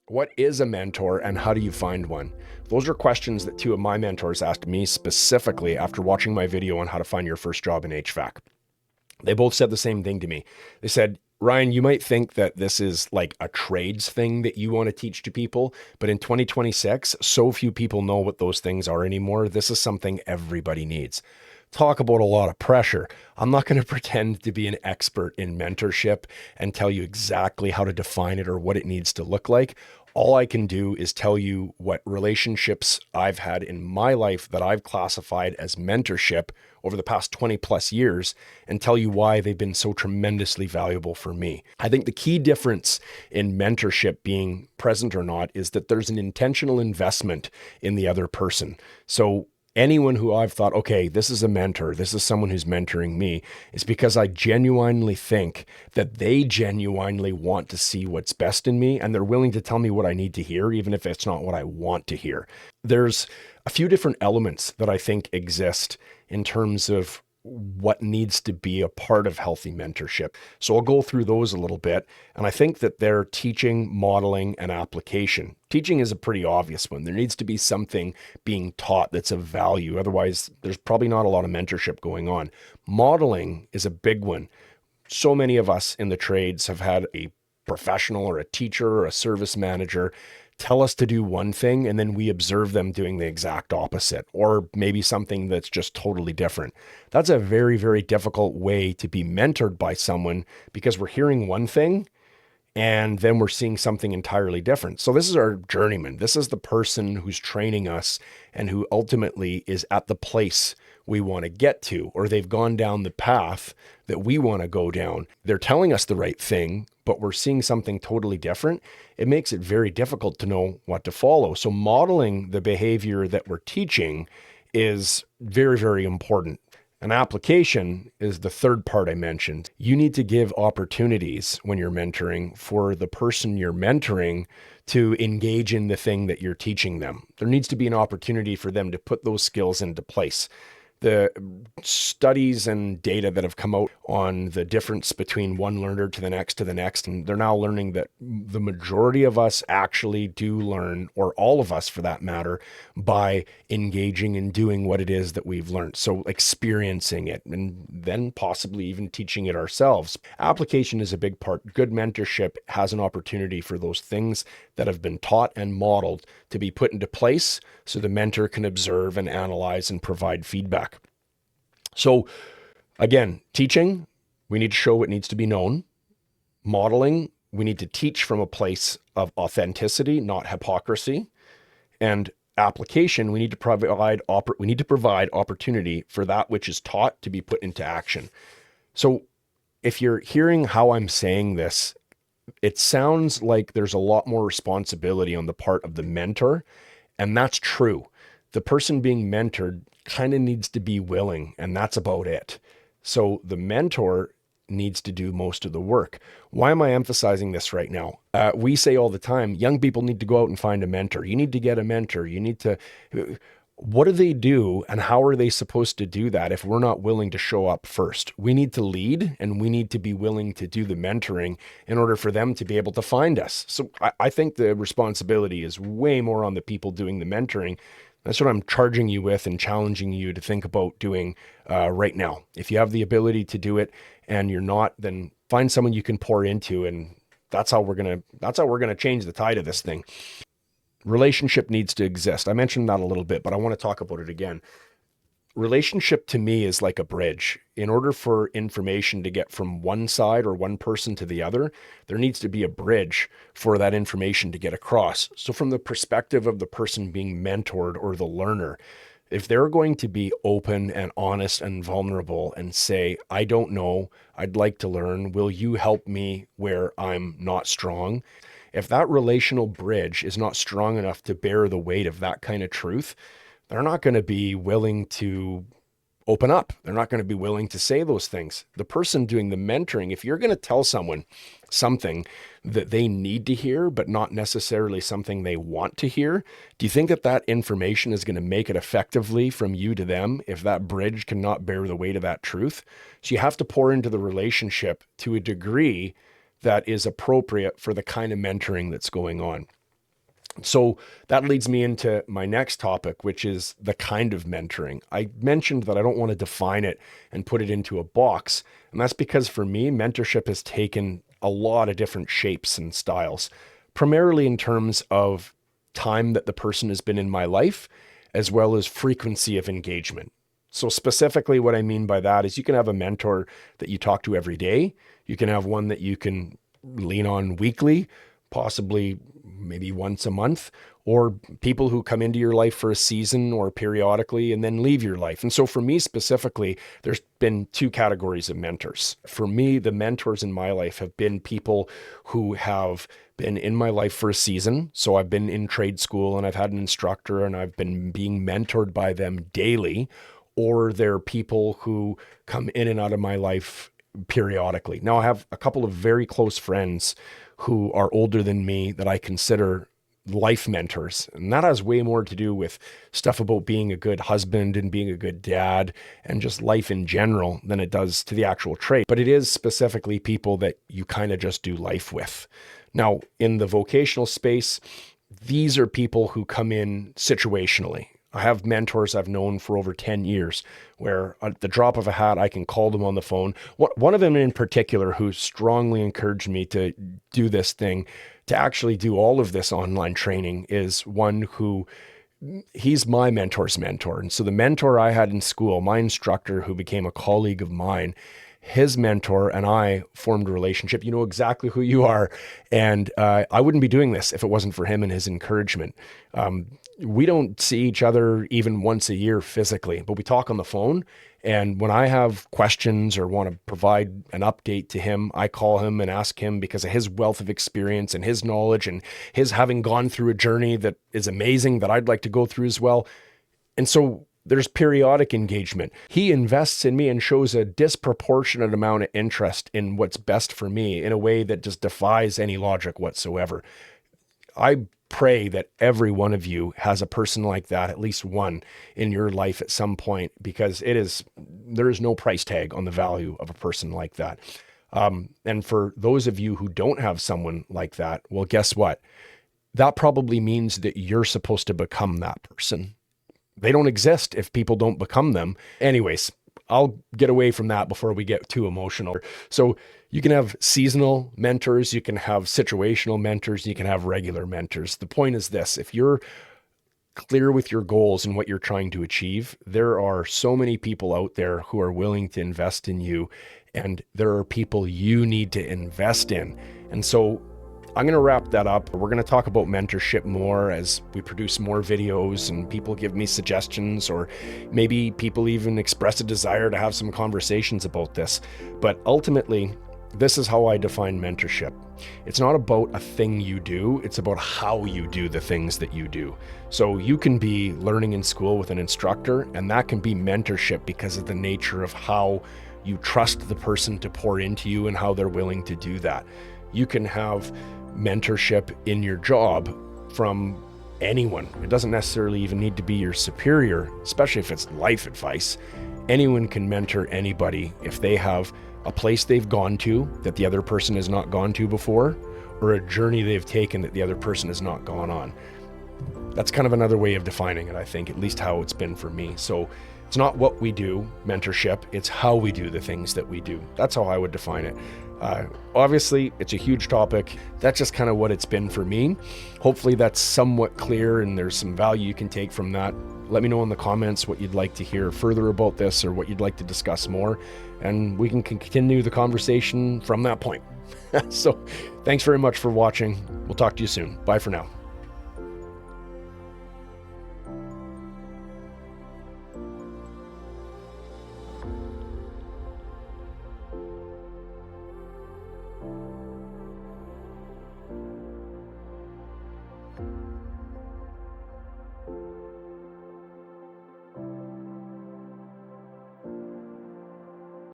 What is a mentor and how do you find one? Those are questions that two of my mentors asked me specifically after watching my video on how to find your first job in HVAC. They both said the same thing to me. They said, Ryan, you might think that this is like a trades thing that you want to teach to people, but in 2026, so few people know what those things are anymore. This is something everybody needs. Talk about a lot of pressure. I'm not going to pretend to be an expert in mentorship and tell you exactly how to define it or what it needs to look like. All I can do is tell you what relationships I've had in my life that I've classified as mentorship over the past 20 plus years and tell you why they've been so tremendously valuable for me. I think the key difference in mentorship being present or not is that there's an intentional investment in the other person. So anyone who I've thought, okay, this is a mentor, this is someone who's mentoring me, is because I genuinely think that they genuinely want to see what's best in me and they're willing to tell me what I need to hear, even if it's not what I want to hear. There's a few different elements that I think exist in terms of what needs to be a part of healthy mentorship. So I'll go through those a little bit. And I think that they're teaching, modeling, and application. Teaching is a pretty obvious one. There needs to be something being taught that's of value. Otherwise, there's probably not a lot of mentorship going on. Modeling is a big one. So many of us in the trades have had a professional or a teacher or a service manager tell us to do one thing and then we observe them doing the exact opposite, or maybe something that's just totally different. That's a very, very difficult way to be mentored by someone because we're hearing one thing and then we're seeing something entirely different. So this is our journeyman. This is the person who's training us and who ultimately is at the place we want to get to, or they've gone down the path that we want to go down. They're telling us the right thing, but we're seeing something totally different. It makes it very difficult to know what to follow. So modeling the behavior that we're teaching is very, very important. An application is the third part I mentioned. You need to give opportunities when you're mentoring for the person you're mentoring to engage in the thing that you're teaching them. There needs to be an opportunity for them to put those skills into place. The studies and data that have come out on the difference between one learner to the next, and they're now learning that the majority of us actually do learn, or all of us for that matter, by engaging and doing what it is that we've learned. So experiencing it and then possibly even teaching it ourselves. Application is a big part. Good mentorship has an opportunity for those things that have been taught and modeled to be put into place so the mentor can observe and analyze and provide feedback. So again, teaching, we need to show what needs to be known. Modeling, we need to teach from a place of authenticity, not hypocrisy. And application, we need to provide opportunity for that which is taught to be put into action. So if you're hearing how I'm saying this, it sounds like there's a lot more responsibility on the part of the mentor, and that's true. The person being mentored kind of needs to be willing, and that's about it. So the mentor needs to do most of the work. Why am I emphasizing this right now? We say all the time, young people need to go out and find a mentor. You need to get a mentor. You need to... What do they do and how are they supposed to do that if we're not willing to show up first? We need to lead and we need to be willing to do the mentoring in order for them to be able to find us. So I think the responsibility is way more on the people doing the mentoring. That's what I'm charging you with and challenging you to think about doing right now. If you have the ability to do it and you're not, then find someone you can pour into, and that's how we're gonna change the tide of this thing. Relationship needs to exist. I mentioned that a little bit, but I want to talk about it again. Relationship to me is like a bridge. In order for information to get from one side or one person to the other, there needs to be a bridge for that information to get across. So from the perspective of the person being mentored or the learner, if they're going to be open and honest and vulnerable and say, I don't know, I'd like to learn, will you help me where I'm not strong? If that relational bridge is not strong enough to bear the weight of that kind of truth, they're not going to be willing to open up. They're not going to be willing to say those things. The person doing the mentoring, if you're going to tell someone something that they need to hear, but not necessarily something they want to hear, do you think that that information is going to make it effectively from you to them if that bridge cannot bear the weight of that truth? So you have to pour into the relationship to a degree that is appropriate for the kind of mentoring that's going on. So that leads me into my next topic, which is the kind of mentoring. I mentioned that I don't want to define it and put it into a box. And that's because for me, mentorship has taken a lot of different shapes and styles, primarily in terms of time that the person has been in my life, as well as frequency of engagement. So specifically what I mean by that is you can have a mentor that you talk to every day. You can have one that you can lean on weekly, possibly maybe once a month, or people who come into your life for a season or periodically and then leave your life. And so for me specifically, there's been two categories of mentors. For me, the mentors in my life have been people who have been in my life for a season. So I've been in trade school and I've had an instructor and I've been being mentored by them daily, or they're people who come in and out of my life periodically. Now I have a couple of very close friends who are older than me that I consider life mentors. And that has way more to do with stuff about being a good husband and being a good dad and just life in general than it does to the actual trade. But it is specifically people that you kind of just do life with. Now, in the vocational space, these are people who come in situationally. I have mentors I've known for over 10 years where at the drop of a hat, I can call them on the phone. One of them in particular who strongly encouraged me to do this thing, to actually do all of this online training, is one who, he's my mentor's mentor. And so the mentor I had in school, my instructor who became a colleague of mine, his mentor and I formed a relationship. You know exactly who you are. And I wouldn't be doing this if it wasn't for him and his encouragement. We don't see each other even once a year physically, but we talk on the phone. And when I have questions or want to provide an update to him, I call him and ask him because of his wealth of experience and his knowledge and his having gone through a journey that is amazing that I'd like to go through as well. And so there's periodic engagement. He invests in me and shows a disproportionate amount of interest in what's best for me in a way that just defies any logic whatsoever. I pray that every one of you has a person like that, at least one in your life at some point, because there is no price tag on the value of a person like that. And for those of you who don't have someone like that, well, guess what? That probably means that you're supposed to become that person. They don't exist if people don't become them. Anyways, I'll get away from that before we get too emotional. So you can have seasonal mentors, you can have situational mentors, you can have regular mentors. The point is this: if you're clear with your goals and what you're trying to achieve, there are so many people out there who are willing to invest in you, and there are people you need to invest in. And so I'm going to wrap that up. We're going to talk about mentorship more as we produce more videos and people give me suggestions, or maybe people even express a desire to have some conversations about this. But ultimately, this is how I define mentorship. It's not about a thing you do, it's about how you do the things that you do. So you can be learning in school with an instructor, and that can be mentorship because of the nature of how you trust the person to pour into you and how they're willing to do that. You can have mentorship in your job from anyone. It doesn't necessarily even need to be your superior, especially if it's life advice. Anyone can mentor anybody if they have a place they've gone to that the other person has not gone to before, or a journey they've taken that the other person has not gone on. That's kind of another way of defining it, I think, at least how it's been for me. So it's not what we do, mentorship, it's how we do the things that we do. That's how I would define it. Obviously, it's a huge topic. That's just kind of what it's been for me. Hopefully that's somewhat clear and there's some value you can take from that. Let me know in the comments what you'd like to hear further about this or what you'd like to discuss more, and we can continue the conversation from that point. So thanks very much for watching. We'll talk to you soon. Bye for now.